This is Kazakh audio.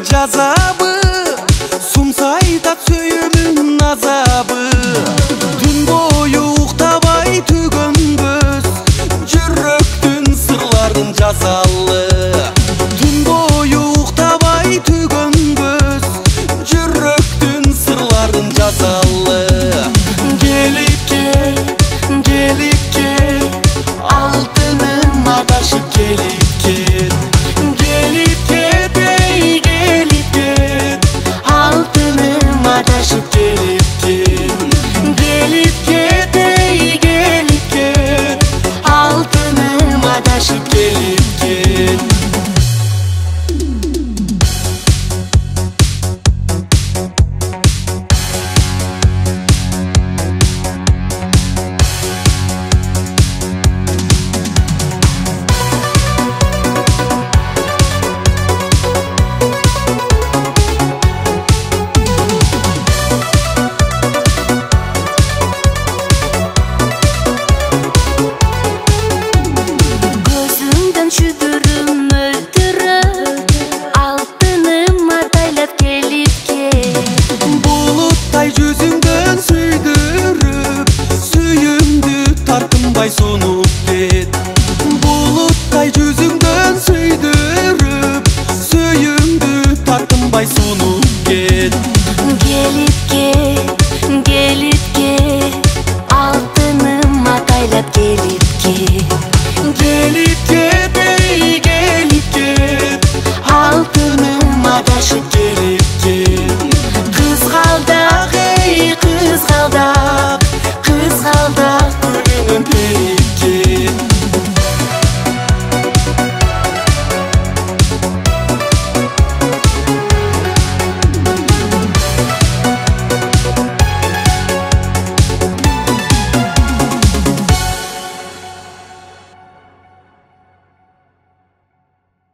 жазабы, сумсайдат сүйүүмүн азабы. Түн бою уктабай түгөнбөс, жүрөктүн сырларын жазалы. Түн бою уктабай түгөнбөс, жүрөктүн сырларын жазалы. Келип кел, алтыным адашып келип кел. Келип кет, ey келип кет, алтыным адашып келип кел. Келип кет, ey келип кет, алтыным адашып келип кел. Şüdürüm öldürüp, altınım adaylap gelip gel. Bulutтай жүзүңдөн сүйдүрүп, сүйүмдү тартынбай сонуп кет. Булуттай жүзүңдөн сүйдүрүп, сүйүмдү тартынбай сонуп кет. Gelip gel, altınım adaylap gelip gel. Gelip kет, ey gelip kет, Altınım adaşıp